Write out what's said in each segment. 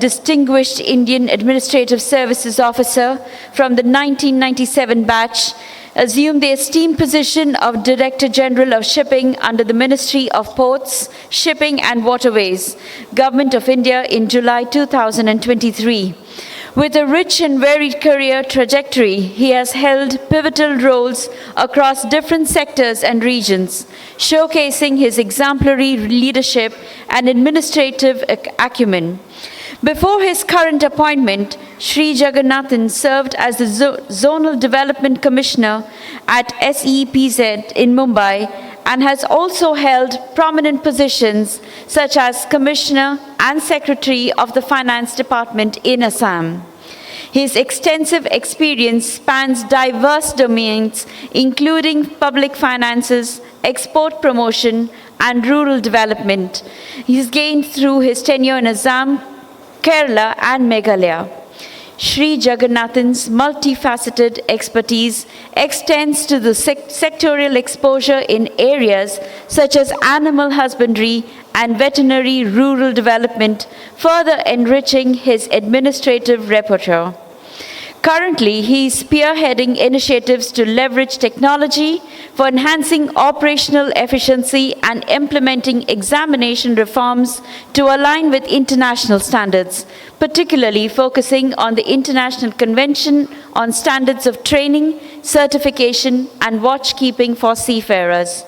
distinguished Indian Administrative Services officer from the 1997 batch, assumed the esteemed position of Director General of Shipping under the Ministry of Ports, Shipping and Waterways, Government of India in July 2023. With a rich and varied career trajectory, he has held pivotal roles across different sectors and regions, showcasing his exemplary leadership and administrative acumen. Before his current appointment, Shyam Jagannathan served as the Zonal Development Commissioner at SEPZ in Mumbai and has also held prominent positions such as Commissioner and Secretary of the Finance Department in Assam. His extensive experience spans diverse domains, including public finances, export promotion, and rural development. He's gained through his tenure in Assam, Kerala, and Meghalaya. Shyam Jagannathan's multifaceted expertise extends to the sectorial exposure in areas such as animal husbandry and veterinary rural development, further enriching his administrative repertoire. Currently, he is spearheading initiatives to leverage technology for enhancing operational efficiency and implementing examination reforms to align with international standards, particularly focusing on the International Convention on Standards of Training, Certification, and Watchkeeping for Seafarers.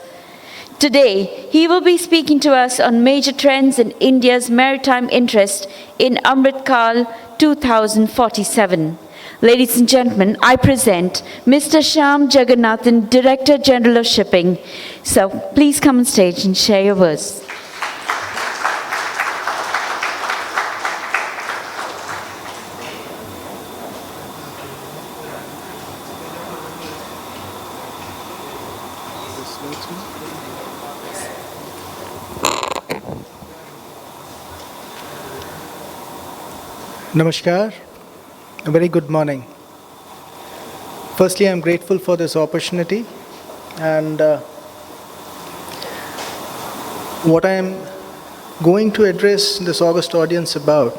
Today, he will be speaking to us on major trends in India's maritime interest in Amrit Kaal 2047. Ladies and gentlemen, I present Mr. Shyam Jagannathan, Director General of Shipping. So please come on stage and share your words. Namaskar. A very good morning. Firstly, I'm grateful for this opportunity, and what I am going to address this august audience about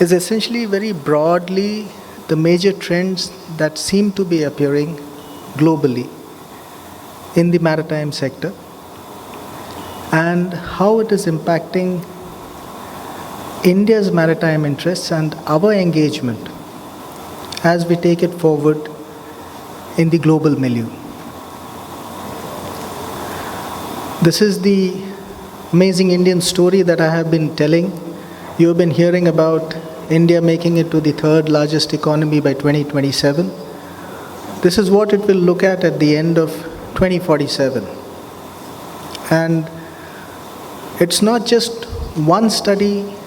is essentially very broadly the major trends that seem to be appearing globally in the maritime sector and how it is impacting India's maritime interests and our engagement as we take it forward in the global milieu. This is the amazing Indian story that I have been telling. You have been hearing about India making it to the third largest economy by 2027. This is what it will look at the end of 2047. And it's not just one study.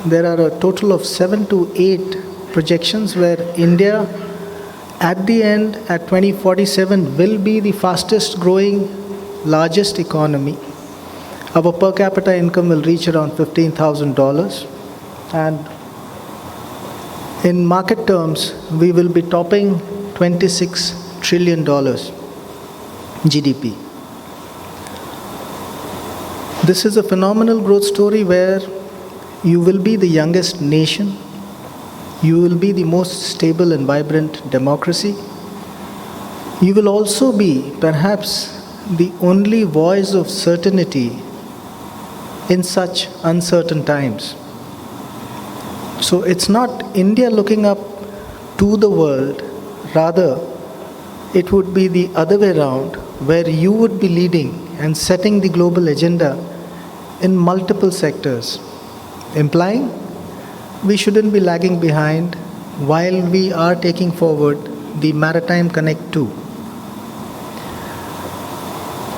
There are a total of 7 to 8 projections where India at the end at 2047 will be the fastest growing, largest economy. Our per capita income will reach around $15,000, and in market terms we will be topping $26 trillion GDP. This is a phenomenal growth story where you will be the youngest nation. You will be the most stable and vibrant democracy. You will also be perhaps the only voice of certainty in such uncertain times. So it's not India looking up to the world, rather it would be the other way around, where you would be leading and setting the global agenda in multiple sectors, implying we shouldn't be lagging behind while we are taking forward the Maritime Connect 2.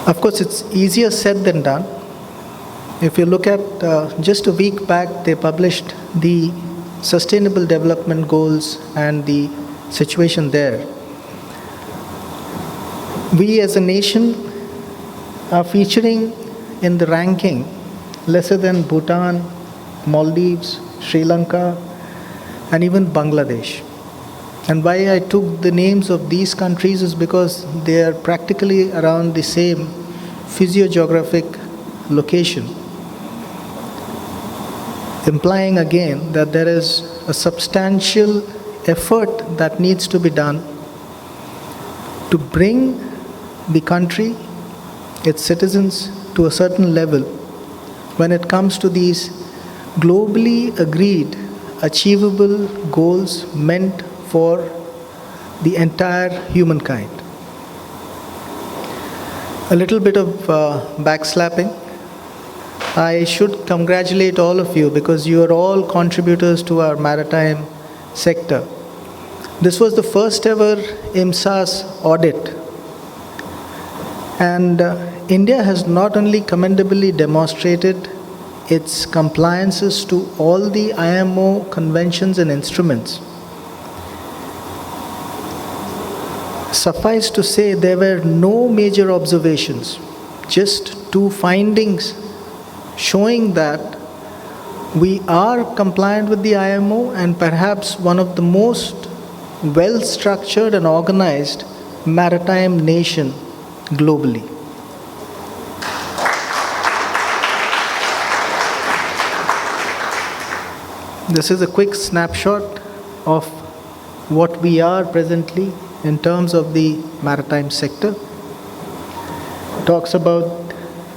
Of course, it's easier said than done. If you look at just a week back, they published the Sustainable Development Goals and the situation there. We as a nation are featuring in the ranking lesser than Bhutan, Maldives, Sri Lanka, and even Bangladesh. And why I took the names of these countries is because they are practically around the same physiogeographic location. implying again that there is a substantial effort that needs to be done to bring the country, its citizens, to a certain level when it comes to these globally agreed, achievable goals meant for the entire humankind. A little bit of backslapping. I should congratulate all of you because you are all contributors to our maritime sector. This was the first ever IMSA's audit. And India has not only commendably demonstrated its compliances to all the IMO conventions and instruments. Suffice to say, there were no major observations, just two findings showing that we are compliant with the IMO and perhaps one of the most well-structured and organized maritime nation globally. This is a quick snapshot of what we are presently in terms of the maritime sector. Talks about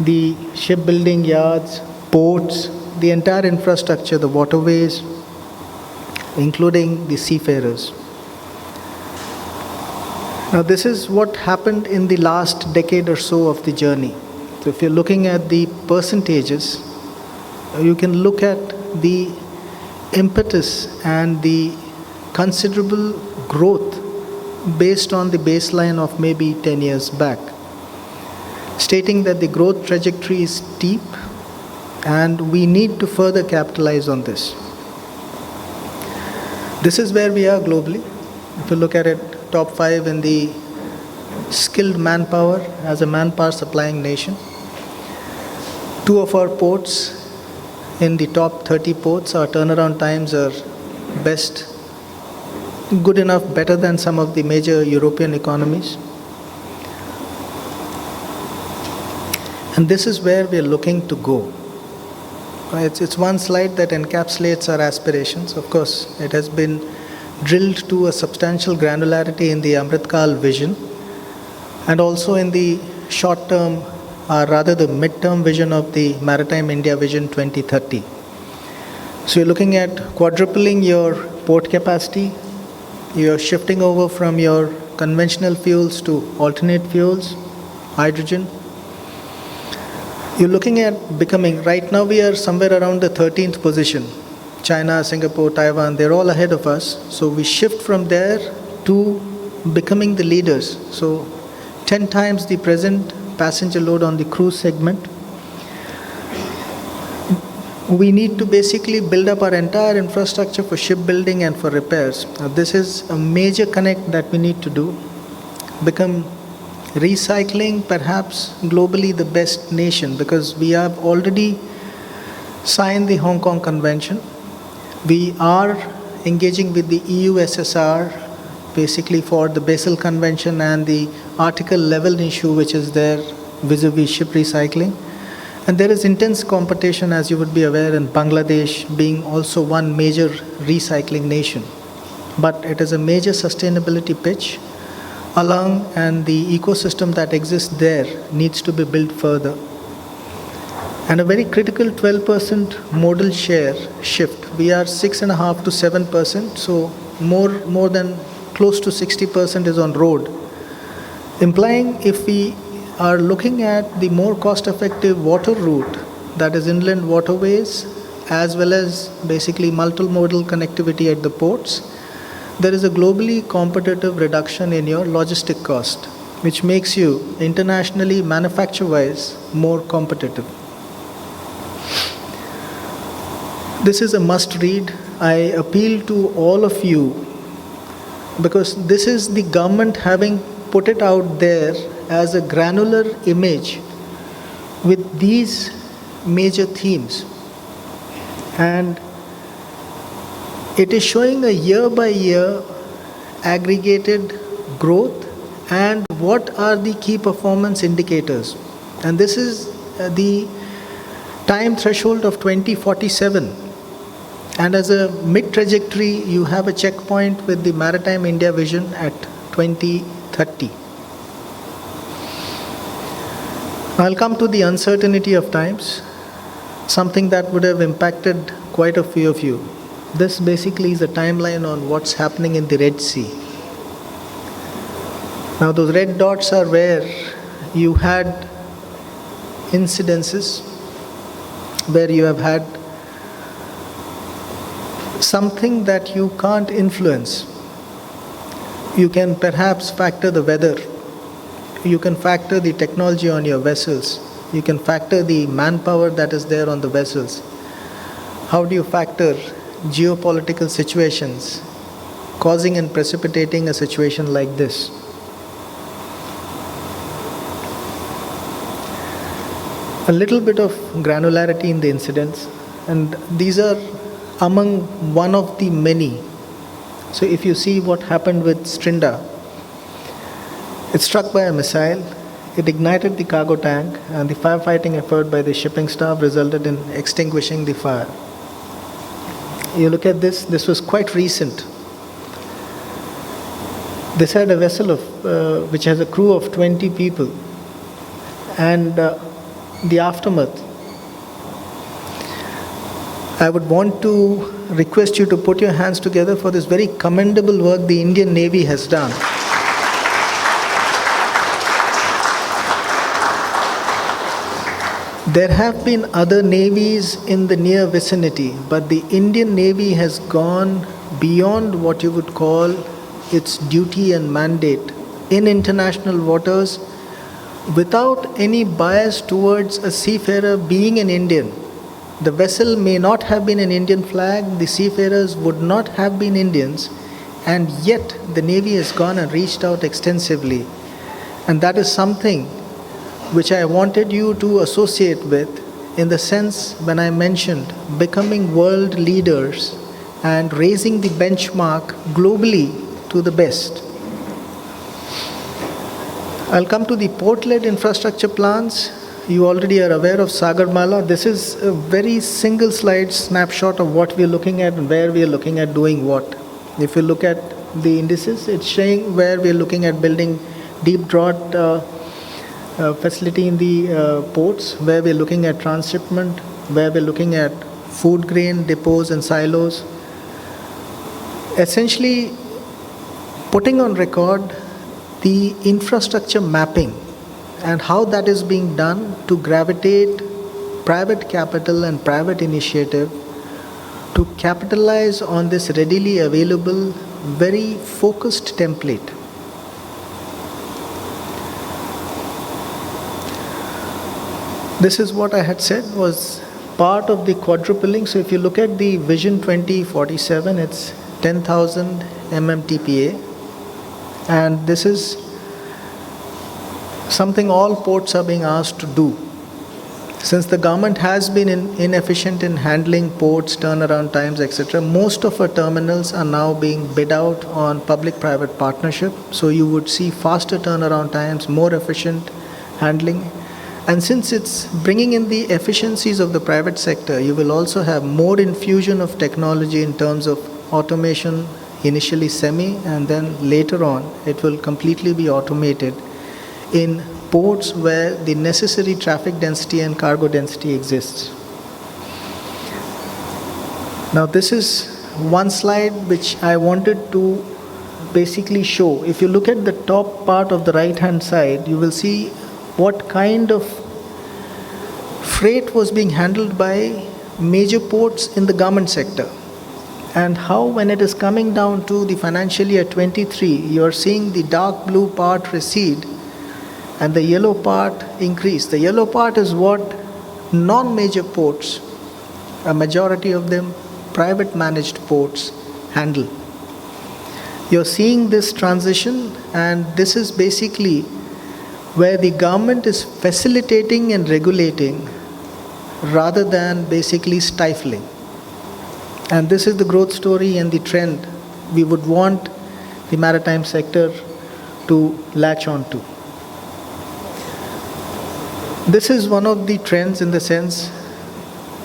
the shipbuilding yards, ports, the entire infrastructure, the waterways, including the seafarers. Now, this is what happened in the last decade or so of the journey. So, if you're looking at the percentages, you can look at the impetus and the considerable growth based on the baseline of maybe 10 years back, stating that the growth trajectory is steep and we need to further capitalize on this. This is where we are globally. If you look at it, top 5 in the skilled manpower as a manpower supplying nation. 2 of our ports in the top 30 ports, our turnaround times are best, good enough, better than some of the major European economies. And this is where we are looking to go. It's one slide that encapsulates our aspirations. Of course, it has been drilled to a substantial granularity in the Amrit Kaal vision and also in the short term, or rather the mid-term vision of the Maritime India Vision 2030. So you're looking at quadrupling your port capacity, you're shifting over from your conventional fuels to alternate fuels, hydrogen. You're looking at becoming, right now we are somewhere around the 13th position. China, Singapore, Taiwan, they're all ahead of us. So we shift from there to becoming the leaders. So 10 times the present passenger load on the cruise segment. We need to basically build up our entire infrastructure for shipbuilding and for repairs. Now, this is a major connect that we need to do. Become recycling perhaps globally the best nation because we have already signed the Hong Kong Convention. We are engaging with the EU SSR basically for the Basel Convention and the Article 11 issue which is there vis-a-vis ship recycling. And there is intense competition, as you would be aware, in Bangladesh being also one major recycling nation. But it is a major sustainability pitch along, and the ecosystem that exists there needs to be built further. And a very critical 12% modal share shift. We are 6.5% to 7%, so more than close to 60% is on road. Implying if we are looking at the more cost-effective water route, that is inland waterways, as well as basically multimodal connectivity at the ports, there is a globally competitive reduction in your logistic cost, which makes you internationally, manufacture-wise, more competitive. This is a must-read. I appeal to all of you because this is the government having put it out there as a granular image with these major themes. And it is showing a year-by-year aggregated growth and what are the key performance indicators. And this is the time threshold of 2047. And as a mid-trajectory, you have a checkpoint with the Maritime India vision at 2030. I'll come to the uncertainty of times, something that would have impacted quite a few of you. This basically is a timeline on what's happening in the Red Sea. Now, those red dots are where you had incidences, where you have had something that you can't influence. You can perhaps factor the weather. You can factor the technology on your vessels. You can factor the manpower that is there on the vessels. How do you factor geopolitical situations causing and precipitating a situation like this? A little bit of granularity in the incidents, and these are among one of the many. So if you see what happened with Strinda, it's struck by a missile, it ignited the cargo tank, and the firefighting effort by the shipping staff resulted in extinguishing the fire. You look at this was quite recent. This had a vessel which has a crew of 20 people, and the aftermath. I would want to request you to put your hands together for this very commendable work the Indian Navy has done. There have been other navies in the near vicinity, but the Indian Navy has gone beyond what you would call its duty and mandate in international waters without any bias towards a seafarer being an Indian. The vessel may not have been an Indian flag, the seafarers would not have been Indians, and yet the Navy has gone and reached out extensively. And that is something which I wanted you to associate with, in the sense when I mentioned becoming world leaders and raising the benchmark globally to the best. I'll come to the port-led infrastructure plans. You already are aware of Sagarmala. This is a very single slide snapshot of what we are looking at and where we are looking at doing what. If you look at the indices, it's showing where we are looking at building deep draught facility in the ports, where we are looking at transshipment, where we are looking at food grain depots and silos. Essentially, putting on record the infrastructure mapping and how that is being done to gravitate private capital and private initiative to capitalize on this readily available, very focused template. This is what I had said was part of the quadrupling. So if you look at the Vision 2047, it's 10,000 MMTPA. And this is something all ports are being asked to do. Since the government has been inefficient in handling ports, turnaround times, etc., most of our terminals are now being bid out on public-private partnership. So you would see faster turnaround times, more efficient handling. And since it's bringing in the efficiencies of the private sector, you will also have more infusion of technology in terms of automation, initially semi, and then later on it will completely be automated in ports where the necessary traffic density and cargo density exists. Now this is one slide which I wanted to basically show. If you look at the top part of the right hand side, you will see what kind of freight was being handled by major ports in the government sector, and how when it is coming down to the financial year 23, you are seeing the dark blue part recede and the yellow part increase. The yellow part is what non-major ports, a majority of them private managed ports, handle. You're seeing this transition, and this is basically where the government is facilitating and regulating rather than basically stifling. And this is the growth story and the trend we would want the maritime sector to latch on to. This is one of the trends, in the sense,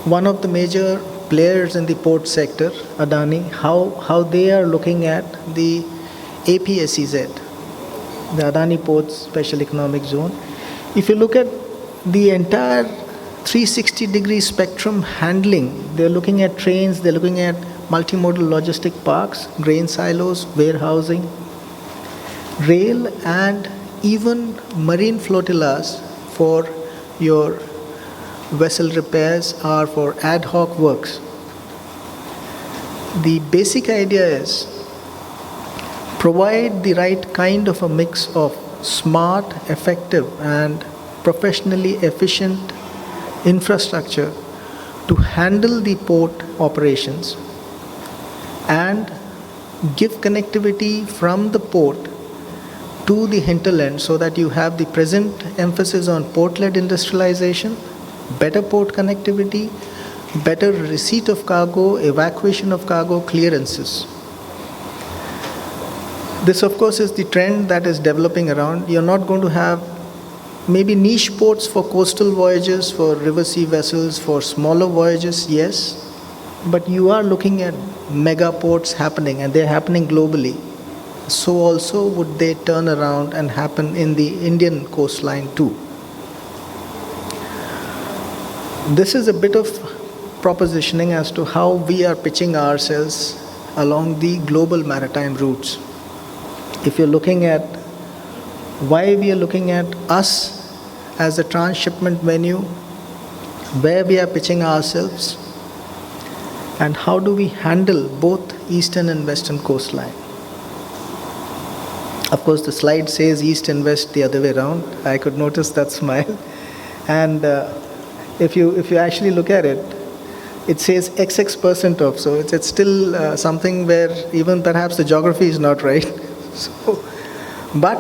one of the major players in the port sector, Adani, how they are looking at the APSEZ, the Adani Ports Special Economic Zone. If you look at the entire 360-degree spectrum handling, they're looking at trains, they're looking at multimodal logistic parks, grain silos, warehousing, rail, and even marine flotillas for your vessel repairs or for ad hoc works. The basic idea is provide the right kind of a mix of smart, effective, and professionally efficient infrastructure to handle the port operations and give connectivity from the port to the hinterland so that you have the present emphasis on port-led industrialization, better port connectivity, better receipt of cargo, evacuation of cargo, clearances. This, of course, is the trend that is developing around. You're not going to have maybe niche ports for coastal voyages, for river sea vessels, for smaller voyages, yes, but you are looking at mega ports happening, and they're happening globally. So also would they turn around and happen in the Indian coastline too. This is a bit of propositioning as to how we are pitching ourselves along the global maritime routes. If you're looking at why we are looking at us as a transshipment venue, where we are pitching ourselves, and how do we handle both eastern and western coastline. Of course, the slide says east and west the other way around. I could notice that smile. And if you actually look at it, it says XX% of, so it's still something where even perhaps the geography is not right. So, but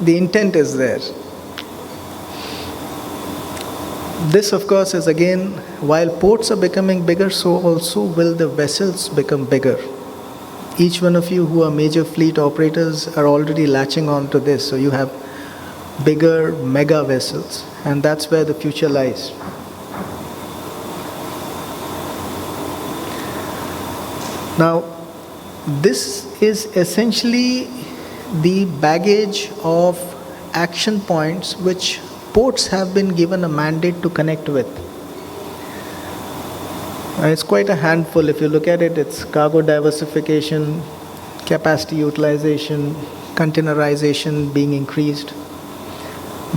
the intent is there. This, of course, is again, while ports are becoming bigger, so also will the vessels become bigger. Each one of you who are major fleet operators are already latching on to this. So you have bigger mega vessels, and that's where the future lies. Now, this is essentially the baggage of action points which ports have been given a mandate to connect with. And it's quite a handful. If you look at it, it's cargo diversification, capacity utilization, containerization being increased,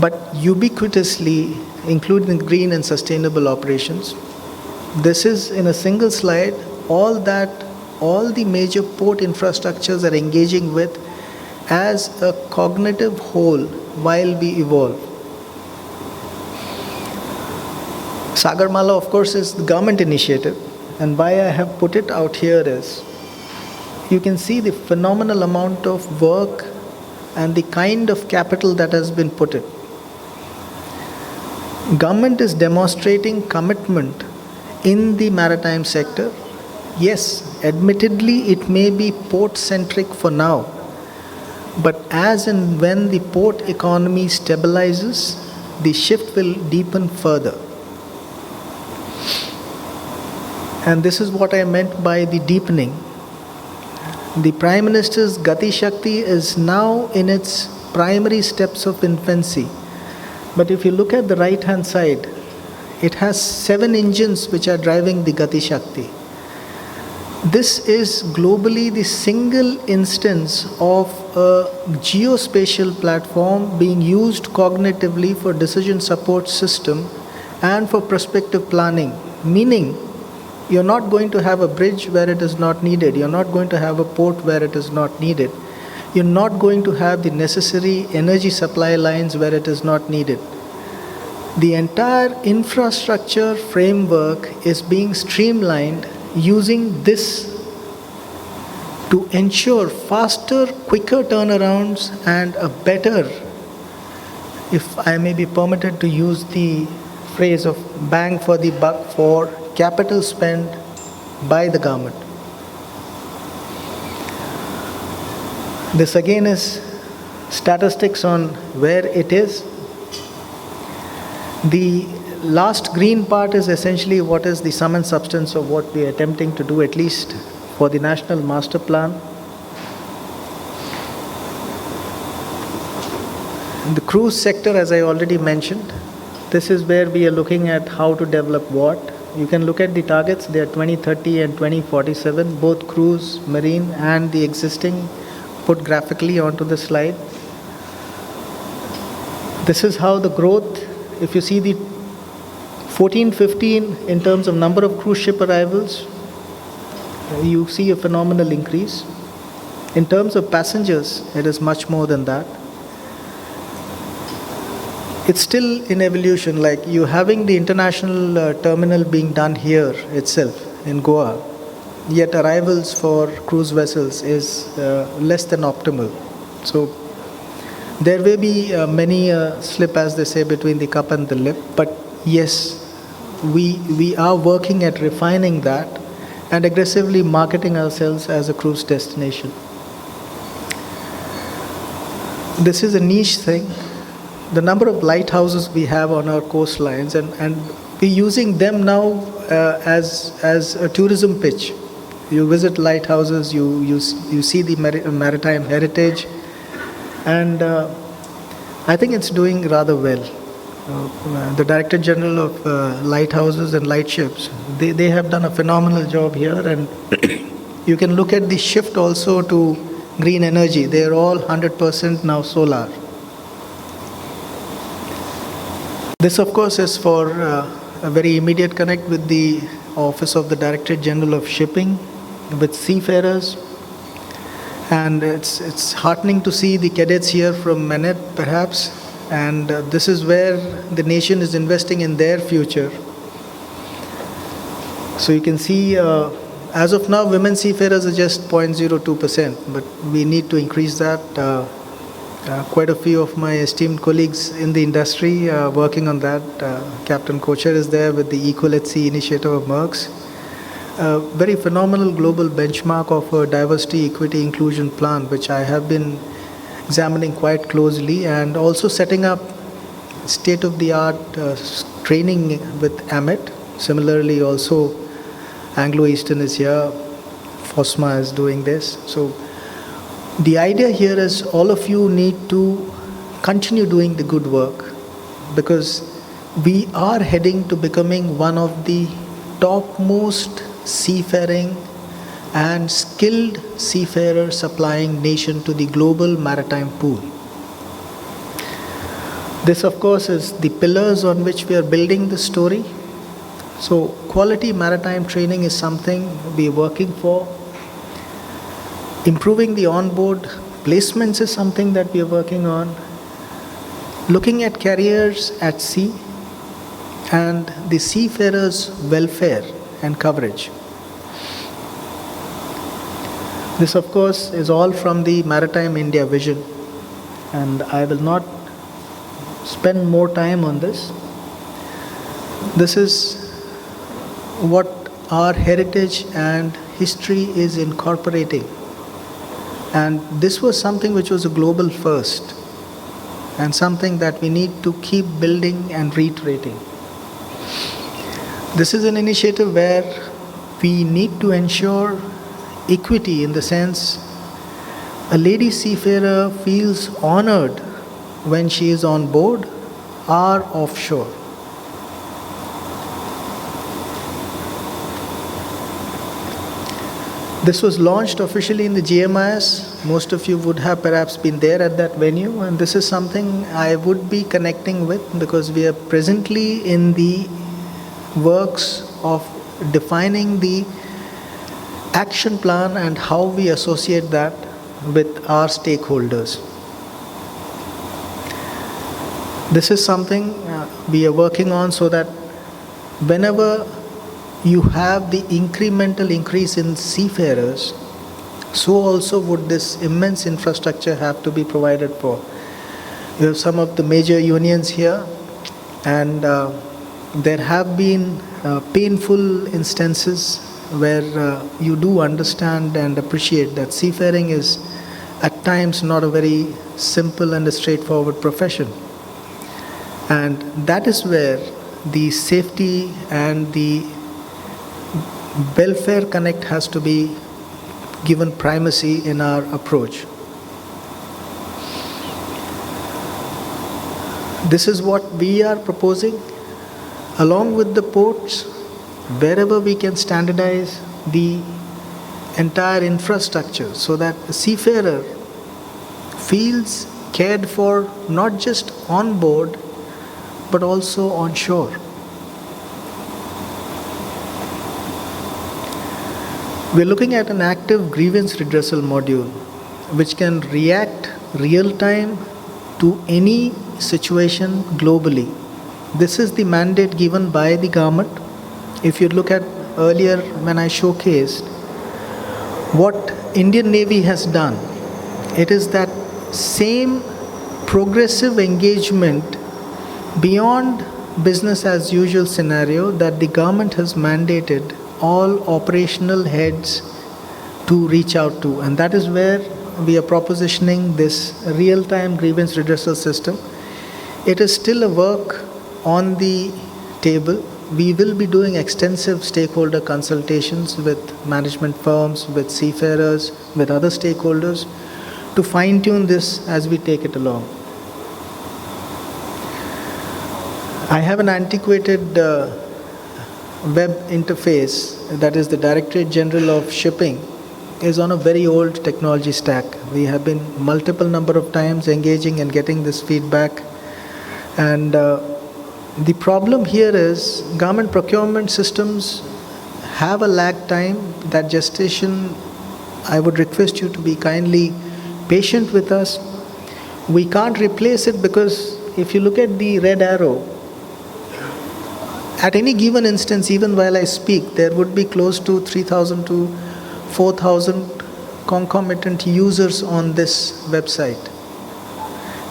but ubiquitously including green and sustainable operations. This is in a single slide all the major port infrastructures are engaging with as a cognitive whole while we evolve. Sagarmala, of course, is the government initiative, and why I have put it out here is you can see the phenomenal amount of work and the kind of capital that has been put in. Government is demonstrating commitment in the maritime sector. Yes, admittedly, it may be port-centric for now, but as and when the port economy stabilizes, the shift will deepen further. And this is what I meant by the deepening. The Prime Minister's Gati Shakti is now in its primary steps of infancy. But if you look at the right-hand side, it has 7 engines which are driving the Gati Shakti. This is globally the single instance of a geospatial platform being used cognitively for decision support system and for prospective planning, meaning you're not going to have a bridge where it is not needed. You're not going to have a port where it is not needed. You're not going to have the necessary energy supply lines where it is not needed. The entire infrastructure framework is being streamlined using this to ensure faster, quicker turnarounds and a better, if I may be permitted to use the phrase of bang for the buck for capital spent by the government. This again is statistics on where it is. The last green part is essentially what is the sum and substance of what we are attempting to do, at least for the National Master Plan. In the cruise sector, as I already mentioned, this is where we are looking at how to develop what. You can look at the targets, they are 2030 and 2047, both cruise, marine and the existing, put graphically onto the slide. This is how the growth, if you see the 14-15 in terms of number of cruise ship arrivals, you see a phenomenal increase. In terms of passengers, it is much more than that. It's still in evolution, like you having the international terminal being done here itself in Goa, yet arrivals for cruise vessels is less than optimal. So there may be many slip, as they say, between the cup and the lip, but yes, we are working at refining that and aggressively marketing ourselves as a cruise destination. This is a niche thing. The number of lighthouses we have on our coastlines, and we're using them now as a tourism pitch. You visit lighthouses, you see the maritime heritage, and I think it's doing rather well. The Director General of Lighthouses and Lightships, they have done a phenomenal job here, and you can look at the shift also to green energy. They are all 100% now solar. This, of course, is for a very immediate connect with the Office of the Director General of Shipping, with seafarers. And it's heartening to see the cadets here from Manet, perhaps. And this is where the nation is investing in their future. So you can see, as of now, women seafarers are just 0.02%, but we need to increase that. Quite a few of my esteemed colleagues in the industry are working on that. Captain Kocher is there with the Equal at Sea initiative of Merck's. Very phenomenal global benchmark of a diversity, equity, inclusion plan, which I have been examining quite closely, and also setting up state-of-the-art training with Amrit. Similarly, also Anglo-Eastern is here, FOSMA is doing this. So the idea here is all of you need to continue doing the good work, because we are heading to becoming one of the topmost seafaring and skilled seafarer supplying nation to the global maritime pool. This, of course, is the pillars on which we are building the story. So quality maritime training is something we are working for. Improving the onboard placements is something that we are working on. Looking at careers at sea and the seafarers' welfare and coverage. This, of course, is all from the Maritime India vision, and I will not spend more time on this. This is what our heritage and history is incorporating. And this was something which was a global first, and something that we need to keep building and reiterating. This is an initiative where we need to ensure equity, in the sense a lady seafarer feels honored when she is on board or offshore. This was launched officially in the GMIS. Most of you would have perhaps been there at that venue, and this is something I would be connecting with, because we are presently in the works of defining the action plan and how we associate that with our stakeholders. This is something we are working on, so that whenever you have the incremental increase in seafarers, so also would this immense infrastructure have to be provided for. You have some of the major unions here, and there have been painful instances where you do understand and appreciate that seafaring is at times not a very simple and a straightforward profession. And that is where the safety and the welfare connect has to be given primacy in our approach. This is what we are proposing. Along with the ports, wherever we can standardize the entire infrastructure so that the seafarer feels cared for not just on board but also on shore. We are looking at an active grievance redressal module which can react real time to any situation globally. This is the mandate given by the government. If you look at earlier when I showcased what Indian Navy has done, it is that same progressive engagement beyond business as usual scenario that the government has mandated all operational heads to reach out to, and that is where we are propositioning this real-time grievance redressal system. It is still a work on the table. We will be doing extensive stakeholder consultations with management firms, with seafarers, with other stakeholders to fine-tune this as we take it along. I have an antiquated web interface, that is the Directorate General of Shipping, is on a very old technology stack. We have been multiple number of times engaging and getting this feedback, and the problem here is government procurement systems have a lag time. That gestation, I would request you to be kindly patient with us. We can't replace it because if you look at the red arrow, at any given instance, even while I speak, there would be close to 3,000 to 4,000 concomitant users on this website.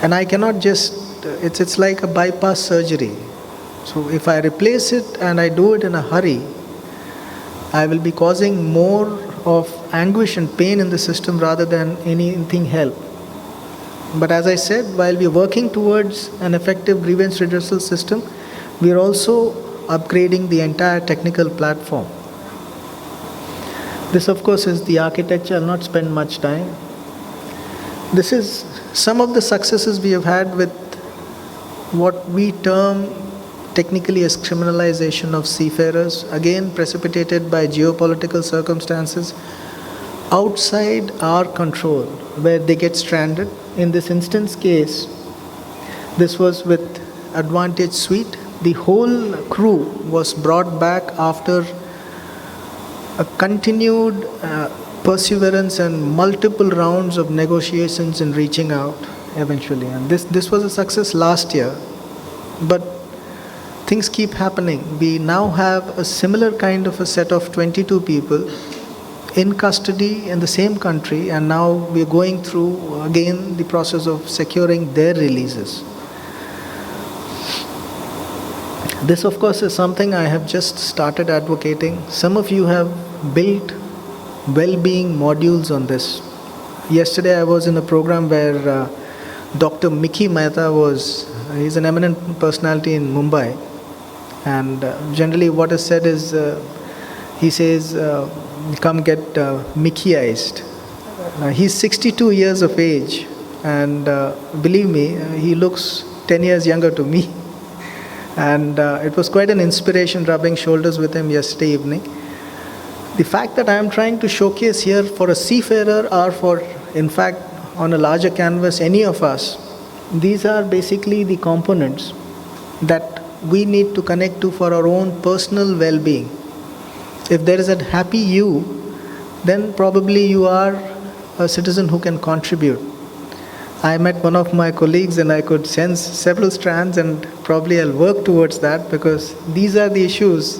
And I cannot just, it's like a bypass surgery. So if I replace it and I do it in a hurry, I will be causing more of anguish and pain in the system rather than anything help. But as I said, while we are working towards an effective grievance redressal system, we are also upgrading the entire technical platform. This of course is the architecture. I'll not spend much time. This is some of the successes we have had with what we term technically as criminalization of seafarers, again precipitated by geopolitical circumstances outside our control, where they get stranded. In this instance case, this was with Advantage Suite. The whole crew was brought back after a continued perseverance and multiple rounds of negotiations and reaching out eventually. And this was a success last year, but things keep happening. We now have a similar kind of a set of 22 people in custody in the same country, and now we are going through again the process of securing their releases. This of course is something I have just started advocating. Some of you have built well-being modules on this. Yesterday I was in a program where Dr. Mickey Mehta he's an eminent personality in Mumbai, and generally what is said is, he says, come get Mickeyized. He's 62 years of age, and believe me, he looks 10 years younger to me. And it was quite an inspiration rubbing shoulders with him yesterday evening. The fact that I am trying to showcase here for a seafarer or for, in fact, on a larger canvas, any of us, these are basically the components that we need to connect to for our own personal well-being. If there is a happy you, then probably you are a citizen who can contribute. I met one of my colleagues and I could sense several strands, and probably I'll work towards that, because these are the issues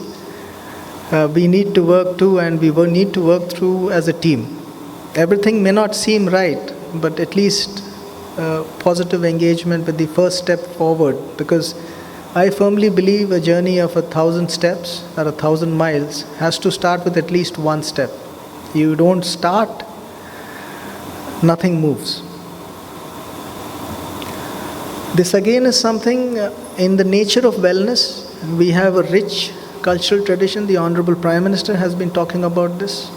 we need to work to, and we will need to work through as a team. Everything may not seem right, but at least positive engagement with the first step forward, because I firmly believe a journey of 1,000 steps or 1,000 miles has to start with at least one step. You don't start, nothing moves. This again is something in the nature of wellness. we have a rich cultural tradition. The Honorable Prime Minister has been talking about this.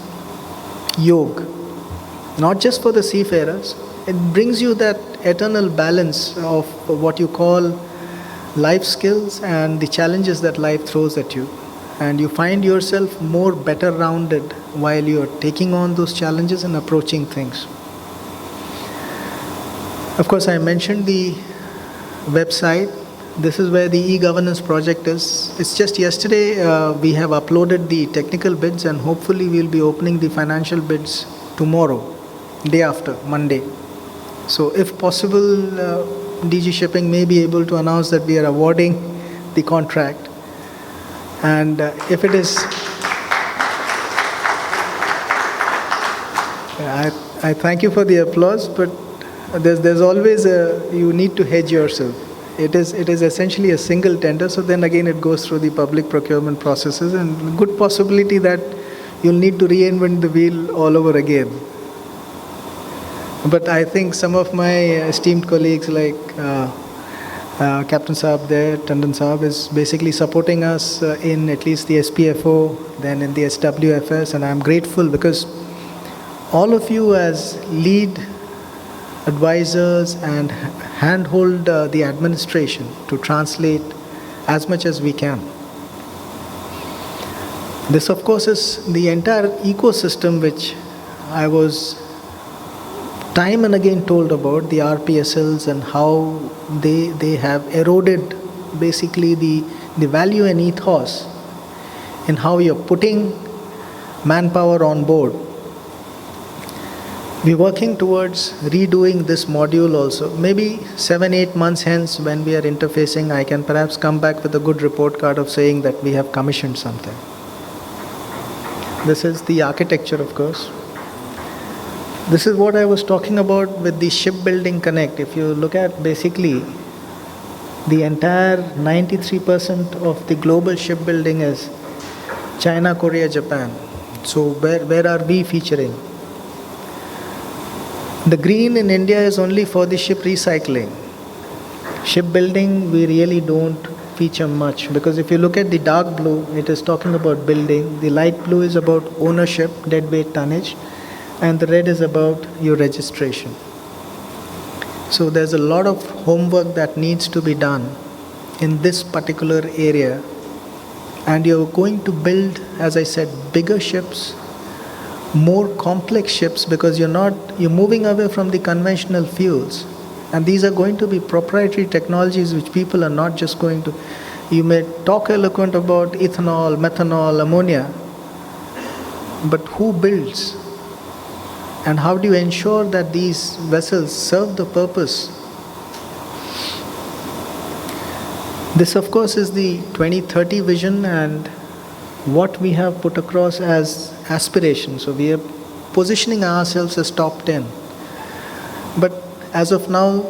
Yoga, not just for the seafarers, it brings you that eternal balance of what you call life skills and the challenges that life throws at you. And you find yourself more better rounded while you are taking on those challenges and approaching things. Of course, I mentioned the website. This is where the e-governance project is. It's just yesterday we have uploaded the technical bids, and hopefully we'll be opening the financial bids tomorrow, day after, Monday. So if possible, DG Shipping may be able to announce that we are awarding the contract. And if it is, I thank you for the applause, but there's always you need to hedge yourself. It is essentially a single tender, so then again it goes through the public procurement processes, and good possibility that you'll need to reinvent the wheel all over again. But I think some of my esteemed colleagues like Captain Saab there, Tandon Saab, is basically supporting us in at least the SPFO, then in the SWFS, and I'm grateful because all of you as lead advisors and handhold the administration to translate as much as we can. This, of course, is the entire ecosystem which I was time and again told about, the RPSLs and how they have eroded basically the value and ethos in how you're putting manpower on board. We're working towards redoing this module also. Maybe 7-8 months hence, when we are interfacing, I can perhaps come back with a good report card of saying that we have commissioned something. This is the architecture, of course. This is what I was talking about with the Shipbuilding Connect. If you look at basically the entire 93% of the global shipbuilding is China, Korea, Japan. So where are we featuring? The green in India is only for the ship recycling. Shipbuilding, we really don't feature much, because if you look at the dark blue, it is talking about building. The light blue is about ownership, deadweight tonnage, and the red is about your registration. So there's a lot of homework that needs to be done in this particular area. And you're going to build, as I said, bigger ships, more complex ships, because you're moving away from the conventional fuels. And these are going to be proprietary technologies which people are not just going to... You may talk eloquent about ethanol, methanol, ammonia, but who builds? And how do you ensure that these vessels serve the purpose? This, of course, is the 2030 vision and what we have put across as aspirations. So we are positioning ourselves as top 10. But as of now,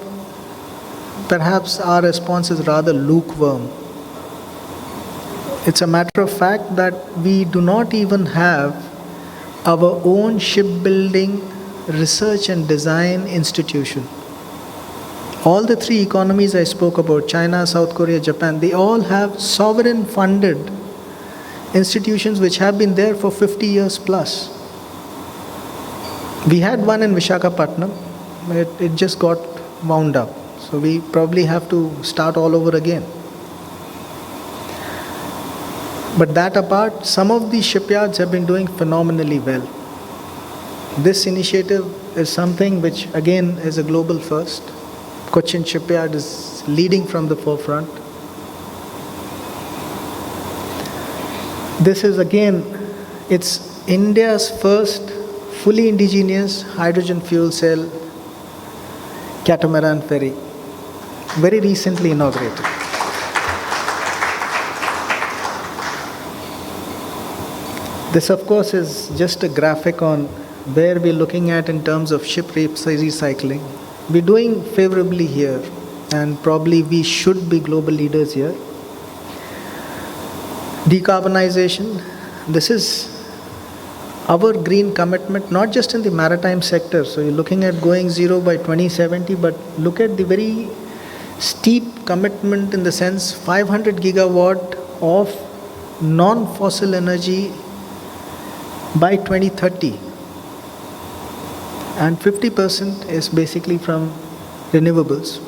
perhaps our response is rather lukewarm. It's a matter of fact that we do not even have our own shipbuilding research and design institution. All the three economies I spoke about, China, South Korea, Japan, they all have sovereign funded institutions which have been there for 50 years plus. We had one in Visakhapatnam, it just got wound up. So we probably have to start all over again. But that apart, some of these shipyards have been doing phenomenally well. This initiative is something which again is a global first. Cochin Shipyard is leading from the forefront. This is again, it's India's first fully indigenous hydrogen fuel cell catamaran ferry, very recently inaugurated. This, of course, is just a graphic on where we're looking at in terms of ship recycling. We're doing favorably here, and probably we should be global leaders here. Decarbonization, this is our green commitment, not just in the maritime sector. So you're looking at going zero by 2070, but look at the very steep commitment in the sense 500 gigawatt of non-fossil energy by 2030, and 50% is basically from renewables.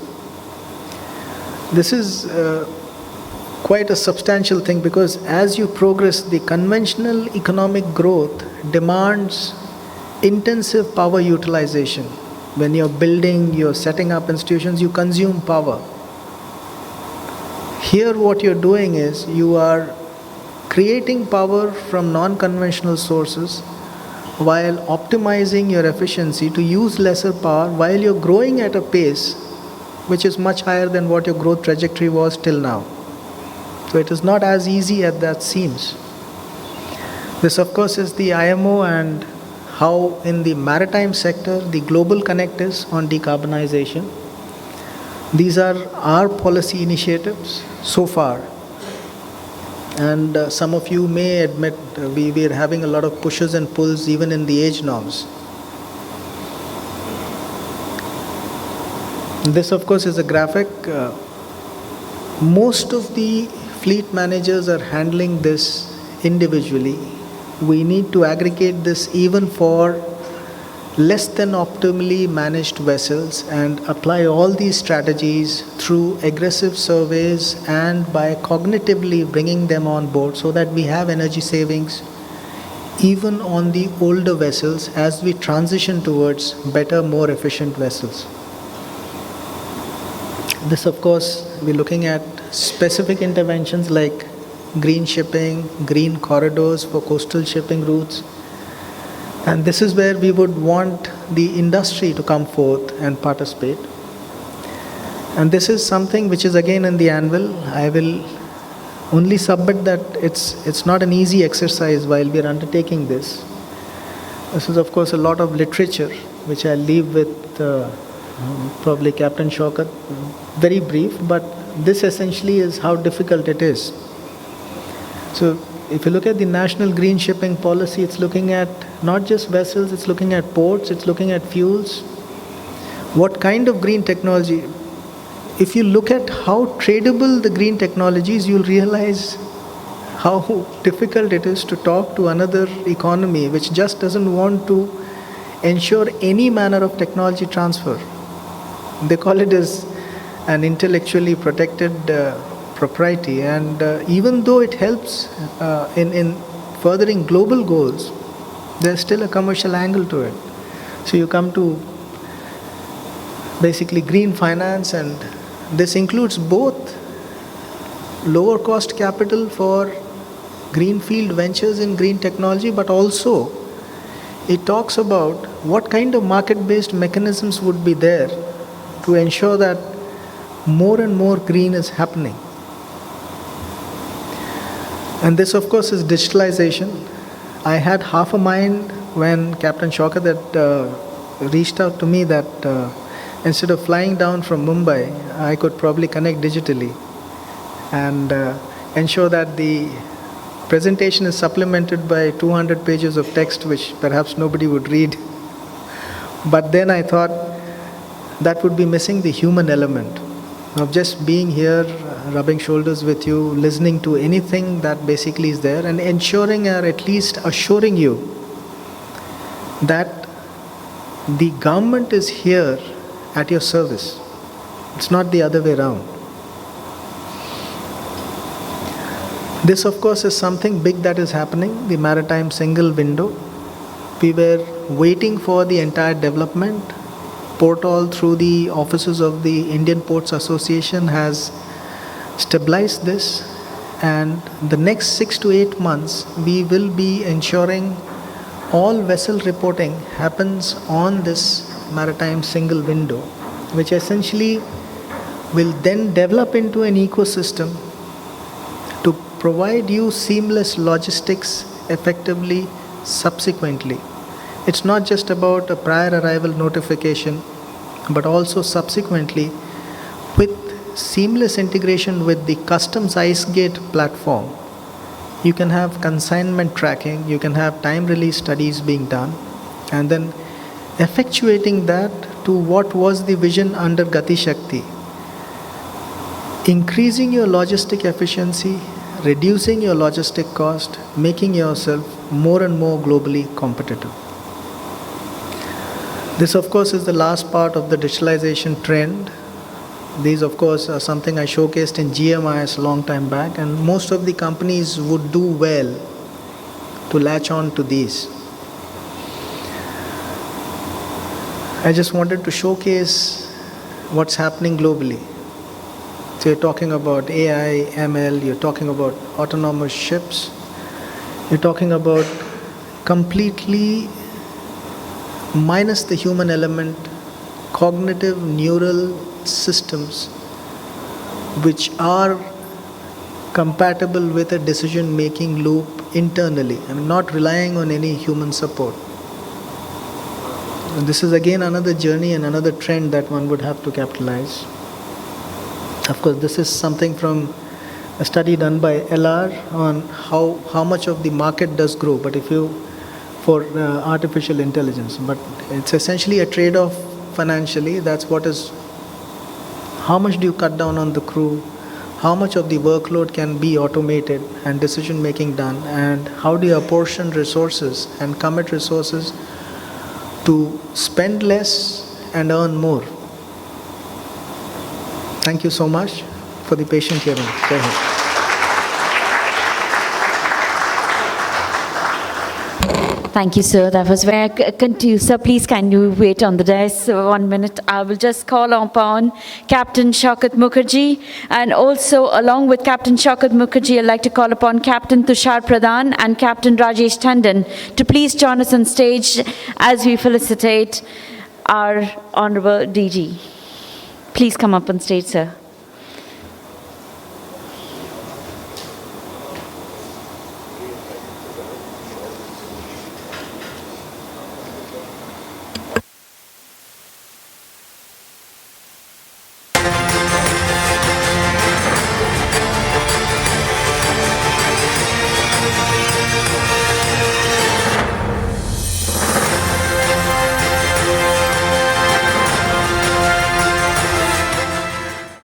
This is quite a substantial thing, because as you progress, the conventional economic growth demands intensive power utilization. When you're building, you're setting up institutions, you consume power. Here what you're doing is you are creating power from non-conventional sources while optimizing your efficiency to use lesser power, while you're growing at a pace which is much higher than what your growth trajectory was till now. So it is not as easy as that seems. This, of course, is the IMO and how in the maritime sector the global connect is on decarbonization. These are our policy initiatives so far. And some of you may admit we are having a lot of pushes and pulls even in the age norms. This, of course, is a graphic. Most of the fleet managers are handling this individually. We need to aggregate this even for less than optimally managed vessels and apply all these strategies through aggressive surveys and by cognitively bringing them on board, so that we have energy savings even on the older vessels as we transition towards better, more efficient vessels. This, of course, we're looking at specific interventions like green shipping, green corridors for coastal shipping routes. And this is where we would want the industry to come forth and participate. And this is something which is again in the anvil. I will only submit that it's not an easy exercise while we are undertaking this. This is, of course, a lot of literature which I'll leave with probably Captain Shaukat. Very brief, but this essentially is how difficult it is. So if you look at the National Green Shipping Policy, it's looking at not just vessels, it's looking at ports, it's looking at fuels. What kind of green technology? If you look at how tradable the green technologies, you'll realize how difficult it is to talk to another economy which just doesn't want to ensure any manner of technology transfer. They call it as an intellectually protected propriety, and even though it helps in furthering global goals, there's still a commercial angle to it. So you come to basically green finance, and this includes both lower cost capital for greenfield ventures in green technology, but also it talks about what kind of market-based mechanisms would be there to ensure that more and more green is happening. And this, of course, is digitalization. I had half a mind when Captain Shaukat had reached out to me that instead of flying down from Mumbai, I could probably connect digitally and ensure that the presentation is supplemented by 200 pages of text which perhaps nobody would read. But then I thought that would be missing the human element of just being here, rubbing shoulders with you, listening to anything that basically is there, and ensuring or at least assuring you that the government is here at your service. It's not the other way around. This, of course, is something big that is happening, the Maritime single window. We were waiting for the entire development. Portal through the offices of the Indian Ports Association has stabilized this, and the next 6 to 8 months we will be ensuring all vessel reporting happens on this Maritime single window, which essentially will then develop into an ecosystem to provide you seamless logistics effectively subsequently. It's not just about a prior arrival notification, but also subsequently with seamless integration with the customs ice gate platform. You can have consignment tracking, you can have time release studies being done, and then effectuating that to what was the vision under Gati Shakti. Increasing your logistic efficiency, reducing your logistic cost, making yourself more and more globally competitive. This, of course, is the last part of the digitalization trend. These, of course, are something I showcased in GMIS a long time back, and most of the companies would do well to latch on to these. I just wanted to showcase what's happening globally. So you're talking about AI, ML, you're talking about autonomous ships, you're talking about completely minus the human element, cognitive neural systems which are compatible with a decision-making loop internally. I mean, not relying on any human support. And this is again another journey and another trend that one would have to capitalize. Of course, this is something from a study done by LR on how much of the market does grow, but if you for artificial intelligence, but it's essentially a trade-off financially. That's what is, how much do you cut down on the crew, how much of the workload can be automated and decision making done, and how do you apportion resources and commit resources to spend less and earn more. Thank you so much for the patient hearing. Go ahead. Thank you, sir. That was very continue. Sir, please can you wait on the desk 1 minute? I will just call upon Captain Shaukat Mukherjee, and also along with Captain Shaukat Mukherjee, I'd like to call upon Captain Tushar Pradhan and Captain Rajesh Tandon to please join us on stage as we felicitate our Honorable DG. Please come up on stage, sir.